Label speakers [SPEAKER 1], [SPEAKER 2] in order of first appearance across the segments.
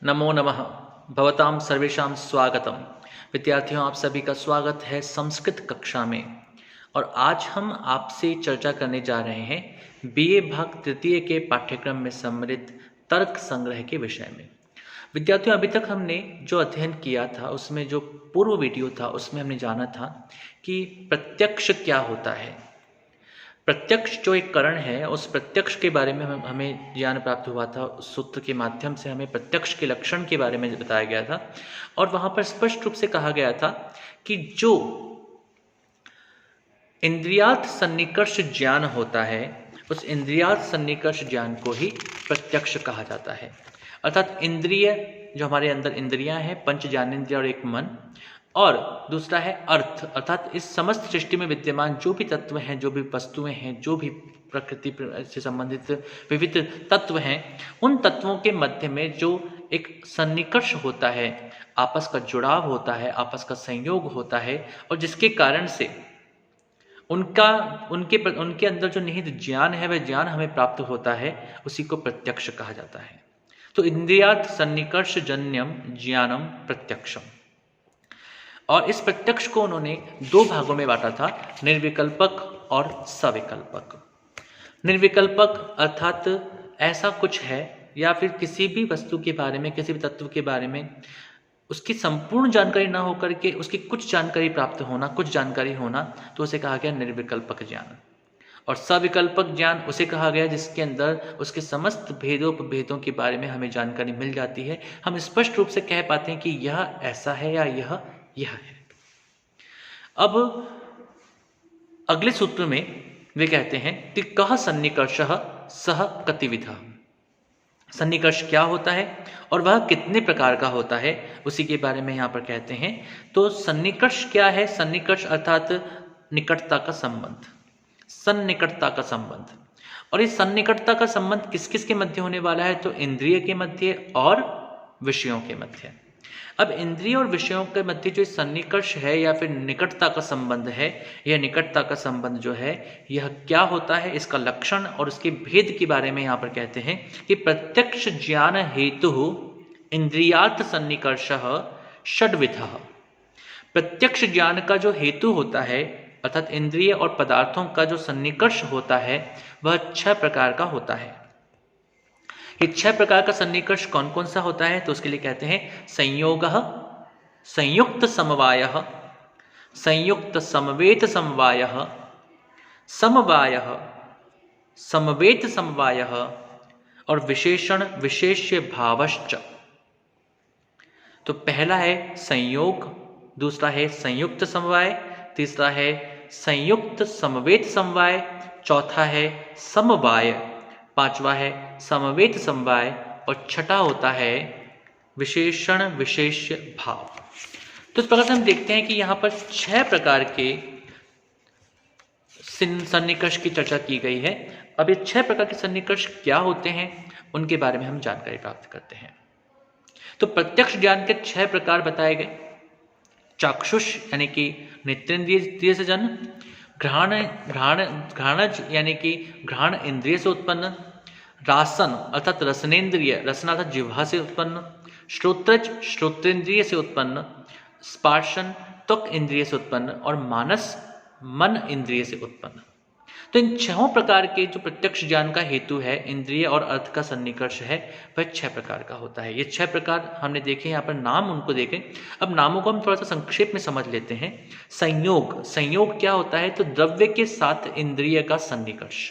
[SPEAKER 1] नमो नमः। भवतां सर्वेषां स्वागतम। विद्यार्थियों, आप सभी का स्वागत है संस्कृत कक्षा में। और आज हम आपसे चर्चा करने जा रहे हैं बीए भाग तृतीय के पाठ्यक्रम में सम्मिलित तर्क संग्रह के विषय में। विद्यार्थियों, अभी तक हमने जो अध्ययन किया था उसमें जो पूर्व वीडियो था उसमें हमने जाना था कि प्रत्यक्ष क्या होता है। प्रत्यक्ष जो एक करण है उस प्रत्यक्ष के बारे में हमें ज्ञान प्राप्त हुआ था। उस सूत्र के माध्यम से हमें प्रत्यक्ष के लक्षण के बारे में बताया गया था और वहां पर स्पष्ट रूप से कहा गया था कि जो इंद्रियार्थ सन्निकर्ष ज्ञान होता है उस इंद्रियार्थ सन्निकर्ष ज्ञान को ही प्रत्यक्ष कहा जाता है। अर्थात इंद्रिय, जो हमारे अंदर इंद्रियां हैं, पंच ज्ञानेंद्रिय और एक मन, और दूसरा है अर्थ, अर्थात इस समस्त सृष्टि में विद्यमान जो भी तत्व हैं, जो भी वस्तुएं हैं, जो भी प्रकृति से संबंधित विविध तत्व हैं, उन तत्वों के मध्य में जो एक सन्निकर्ष होता है, आपस का जुड़ाव होता है, आपस का संयोग होता है, और जिसके कारण से उनके अंदर जो निहित ज्ञान है वह ज्ञान हमें प्राप्त होता है, उसी को प्रत्यक्ष कहा जाता है। तो इंद्रियार्थ सन्निकर्ष जन्यम ज्ञानम प्रत्यक्षम। और इस प्रत्यक्ष को उन्होंने दो भागों में बांटा था, निर्विकल्पक और सविकल्पक। निर्विकल्पक अर्थात ऐसा कुछ है या फिर किसी भी वस्तु के बारे में, किसी भी तत्व के बारे में उसकी संपूर्ण जानकारी ना होकर के उसकी कुछ जानकारी प्राप्त होना, कुछ जानकारी होना, तो उसे कहा गया निर्विकल्पक ज्ञान। और सविकल्पक ज्ञान उसे कहा गया जिसके अंदर उसके समस्त भेदों के बारे में हमें जानकारी मिल जाती है। हम स्पष्ट रूप से कह पाते हैं कि यह ऐसा है या यह है। अब अगले सूत्र में वे कहते हैं कि कह सन्निकर्षः सह कतिविधः। सन्निकर्ष क्या होता है और वह कितने प्रकार का होता है, उसी के बारे में यहाँ पर कहते हैं। तो सन्निकर्ष क्या है? सन्निकर्ष अर्थात निकटता का संबंध, सन्निकटता का संबंध। और इस सन्निकटता का संबंध किस किस के मध्य होने वाला है? तो इंद्रिय के मध्य और विषयों के मध्य। अब इंद्रिय और विषयों के मध्य जो सन्निकर्ष है या फिर निकटता का संबंध है, यह निकटता का संबंध जो है यह क्या होता है, इसका लक्षण और उसके भेद के बारे में यहाँ पर कहते हैं कि प्रत्यक्ष ज्ञान हेतु इंद्रियार्थ सन्निकर्षः षड्विधः। प्रत्यक्ष ज्ञान का जो हेतु होता है अर्थात इंद्रिय और पदार्थों का जो सन्निकर्ष होता है वह 6 प्रकार का होता है। ये 6 प्रकार का सन्निकर्ष कौन कौन सा होता है? तो उसके लिए कहते हैं संयोगः, संयुक्त समवायः, संयुक्त समवेत समवायः, समवायः, समवेत समवायः और विशेषण विशेष्य भावश्च। तो पहला है संयोग, दूसरा है संयुक्त समवाय, तीसरा है संयुक्त समवेत समवाय, चौथा है समवाय, पांचवा है समवेत समवाय और छठा होता है विशेषण विशेष्य भाव। तो इस प्रकार से हम देखते हैं कि यहाँ पर 6 प्रकार के सन्निकर्ष की चर्चा की गई है। अब ये 6 प्रकार के सन्निकर्ष क्या होते हैं उनके बारे में हम जानकारी प्राप्त करते हैं। तो प्रत्यक्ष ज्ञान के 6 प्रकार बताए गए। चाक्षुष यानी कि नेत्रेंद्रिय से जन्म, घ्राणज यानी कि घ्राण इंद्रिय से उत्पन्न, रासन अर्थात रसनेन्द्रिय, रसन अर्थात जिह्वा से उत्पन्न, श्रोत्रज श्रोत्रेंद्रिय से उत्पन्न, स्पर्शन त्वक इंद्रिय से उत्पन्न और मानस मन इंद्रिय से उत्पन्न। तो इन 6 प्रकार के जो प्रत्यक्ष ज्ञान का हेतु है, इंद्रिय और अर्थ का सन्निकर्ष है, वह 6 प्रकार का होता है। ये 6 प्रकार हमने देखे, यहाँ पर नाम उनको देखें। अब नामों को हम थोड़ा सा संक्षेप में समझ लेते हैं। संयोग, संयोग क्या होता है? तो द्रव्य के साथ इंद्रिय का सन्निकर्ष।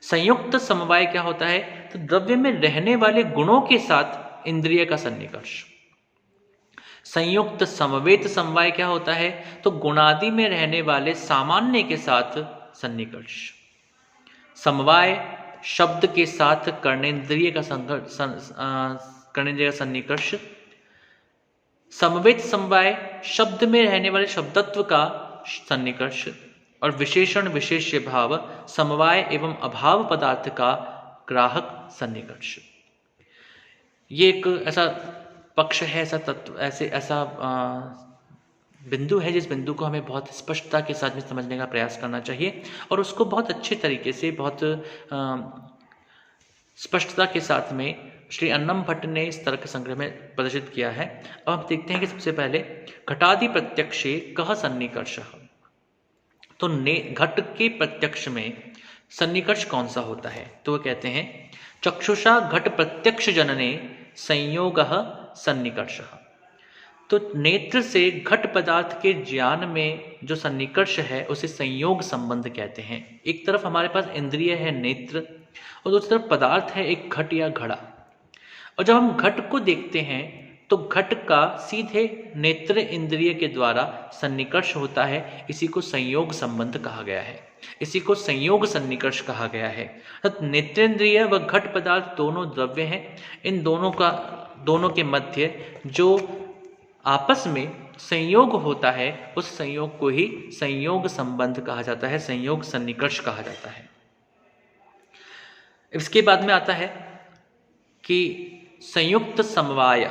[SPEAKER 1] संयुक्त समवाय क्या होता है? तो द्रव्य में रहने वाले गुणों के साथ इंद्रिय का सन्निकर्ष। संयुक्त समवेत समवाय क्या होता है? तो गुणादि में रहने वाले सामान्य के साथ सन्निकर्ष। समवाय शब्द के साथ कर्णेंद्रिय का सन्निकर्ष। समवेत समवाय शब्द में रहने वाले शब्दत्व का सन्निकर्ष। और विशेषण विशेष्य भाव समवाय एवं अभाव पदार्थ का ग्राहक सन्निकर्ष। ये एक ऐसा पक्ष है, ऐसा तत्व, ऐसा बिंदु है जिस बिंदु को हमें बहुत स्पष्टता के साथ में समझने का प्रयास करना चाहिए और उसको बहुत अच्छे तरीके से, बहुत स्पष्टता के साथ में श्री अन्नम भट्ट ने इस तर्क संग्रह में प्रदर्शित किया है। अब हम देखते हैं कि सबसे पहले घटादि प्रत्यक्षे कह सन्निकर्षः। तो घट के प्रत्यक्ष में सन्निकर्ष कौन सा होता है? तो वो कहते हैं चक्षुषा घट प्रत्यक्ष जनने संयोगः सन्निकर्षः। तो नेत्र से घट पदार्थ के ज्ञान में जो सन्निकर्ष है उसे संयोग संबंध कहते हैं। एक तरफ हमारे पास इंद्रिय है नेत्र और दूसरी तरफ पदार्थ है एक घट या घड़ा। और जब हम घट को देखते हैं तो घट का सीधे नेत्र इंद्रिय के द्वारा सन्निकर्ष होता है। इसी को संयोग संबंध कहा गया है, इसी को संयोग सन्निकर्ष कहा गया है। नेत्रेंद्रिय व घट पदार्थ दोनों द्रव्य हैं। इन दोनों के मध्य जो आपस में संयोग होता है उस संयोग को ही संयोग संबंध कहा जाता है, संयोग सन्निकर्ष कहा जाता है। इसके बाद में आता है कि संयुक्त समवाय।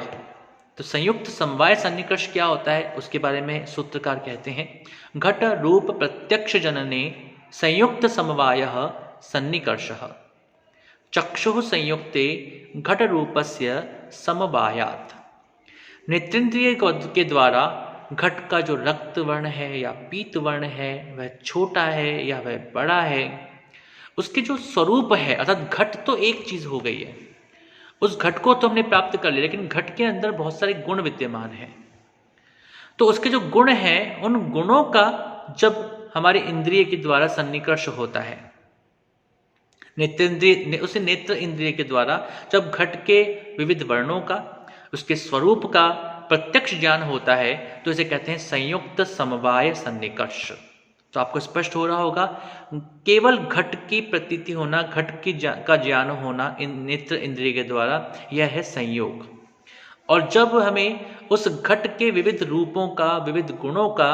[SPEAKER 1] तो संयुक्त समवाय सन्निकर्ष क्या होता है उसके बारे में सूत्रकार कहते हैं घट रूप प्रत्यक्ष जनने संयुक्त समवायः सन्निकर्षः चक्षुः संयुक्ते घट रूपस्य समवायात्। नेत्रेंद्रिय के द्वारा घट का जो रक्त वर्ण है या पीत वर्ण है वह छोटा है या वह बड़ा है, उसके जो स्वरूप है, अर्थात घट तो एक चीज हो गई है, उस घट को तो हमने प्राप्त कर लिया, लेकिन घट के अंदर बहुत सारे गुण विद्यमान हैं। तो उसके जो गुण हैं उन गुणों का जब हमारे इंद्रिय के द्वारा सन्निकर्ष होता है, उसे नेत्र इंद्रिय के द्वारा जब घट के विविध वर्णों का, उसके स्वरूप का प्रत्यक्ष ज्ञान होता है तो इसे कहते हैं संयुक्त समवाय सन्निकर्ष। तो आपको स्पष्ट हो रहा होगा, केवल घट की प्रतीति होना, घट की का ज्ञान होना इन नेत्र इंद्रिय के द्वारा, यह है संयोग। और जब हमें उस घट के विविध रूपों का, विविध गुणों का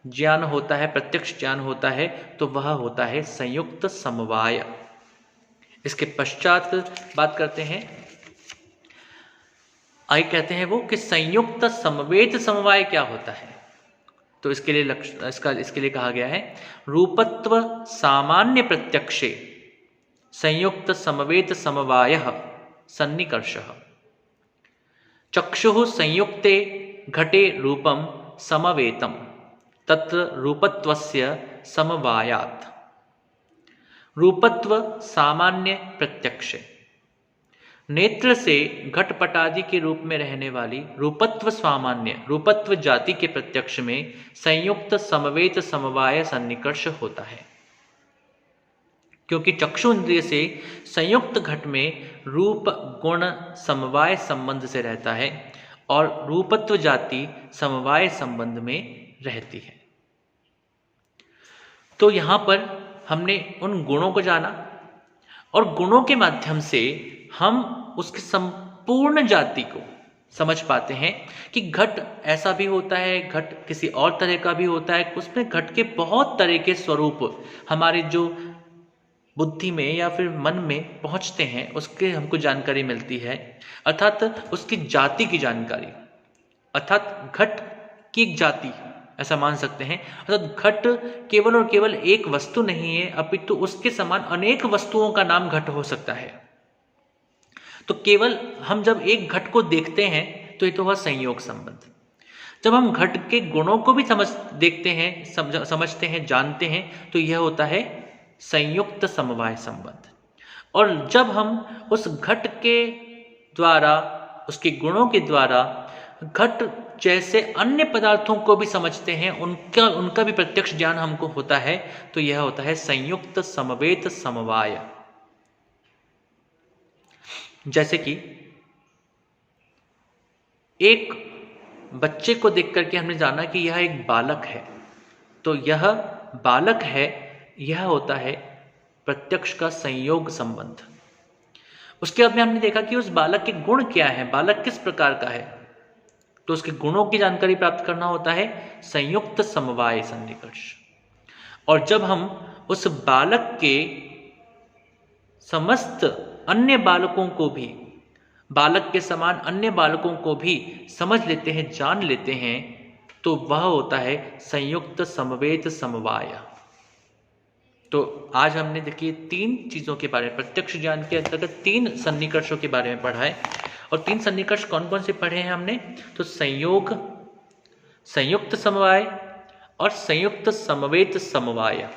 [SPEAKER 1] ज्ञान होता है, प्रत्यक्ष ज्ञान होता है, तो वह होता है संयुक्त समवाय। इसके पश्चात बात करते हैं, आगे कहते हैं वो कि संयुक्त समवेत समवाय क्या होता है। तो इसके लिए कहा गया है रूपत्व सामान्य प्रत्यक्षे संयुक्त समवेत समवायः सन्निकर्षः चक्षुः संयुक्ते घटे रूपम समवेतम तत्र रूपत्वस्य समवायात्। रूपत्व सामान्य प्रत्यक्षे, नेत्र से घटपटादि के रूप में रहने वाली रूपत्व सामान्य, रूपत्व जाति के प्रत्यक्ष में संयुक्त समवेत समवाय सन्निकर्ष होता है। क्योंकि चक्षु इंद्रिय से संयुक्त घट में रूप गुण समवाय संबंध से रहता है और रूपत्व जाति समवाय संबंध में रहती है। तो यहां पर हमने उन गुणों को जाना और गुणों के माध्यम से हम उसकी संपूर्ण जाति को समझ पाते हैं कि घट ऐसा भी होता है, घट किसी और तरह का भी होता है। उसमें घट के बहुत तरह के स्वरूप हमारे जो बुद्धि में या फिर मन में पहुंचते हैं, उसके हमको जानकारी मिलती है, अर्थात उसकी जाति की जानकारी, अर्थात घट की एक जाति ऐसा मान सकते हैं। अर्थात घट केवल और केवल एक वस्तु नहीं है, अपितु उसके समान अनेक वस्तुओं का नाम घट हो सकता है। तो केवल हम जब एक घट को देखते हैं तो ये तो हुआ संयोग संबंध। जब हम घट के गुणों को भी देखते हैं, समझते हैं, जानते हैं, तो यह होता है संयुक्त समवाय संबंध। और जब हम उस घट के द्वारा, उसके गुणों के द्वारा घट जैसे अन्य पदार्थों को भी समझते हैं, उनका भी प्रत्यक्ष ज्ञान हमको होता है, तो यह होता है संयुक्त समवेत समवाय। जैसे कि एक बच्चे को देख करके हमने जाना कि यह एक बालक है, तो यह बालक है, यह होता है प्रत्यक्ष का संयोग संबंध। उसके बाद में हमने देखा कि उस बालक के गुण क्या है, बालक किस प्रकार का है, तो उसके गुणों की जानकारी प्राप्त करना होता है संयुक्त समवाय सन्निकर्ष। और जब हम उस बालक के समस्त अन्य बालकों को भी, बालक के समान अन्य बालकों को भी समझ लेते हैं, जान लेते हैं, तो वह होता है संयुक्त समवेत समवाय। तो आज हमने देखिए 3 चीज़ों के बारे में, प्रत्यक्ष ज्ञान के अंतर्गत 3 सन्निकर्षों के बारे में पढ़ा है। और 3 सन्निकर्ष कौन कौन से पढ़े हैं हमने? तो संयोग, संयुक्त समवाय और संयुक्त समवेत समवाय।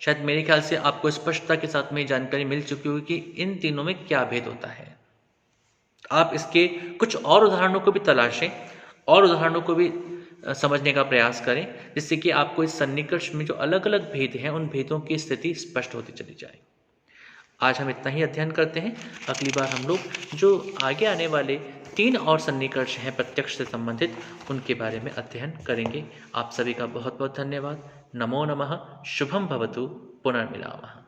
[SPEAKER 1] शायद मेरे ख्याल से आपको स्पष्टता के साथ में जानकारी मिल चुकी होगी कि इन तीनों में क्या भेद होता है। आप इसके कुछ और उदाहरणों को भी तलाशें और उदाहरणों को भी समझने का प्रयास करें, जिससे कि आपको इस सन्निकर्ष में जो अलग अलग भेद हैं उन भेदों की स्थिति स्पष्ट होती चली जाए। आज हम इतना ही अध्ययन करते हैं। अगली बार हम लोग जो आगे आने वाले 3 और सन्निकर्ष हैं प्रत्यक्ष से संबंधित, उनके बारे में अध्ययन करेंगे। आप सभी का बहुत बहुत धन्यवाद। नमो नमः। शुभम भवतु। पुनर्मिलामः।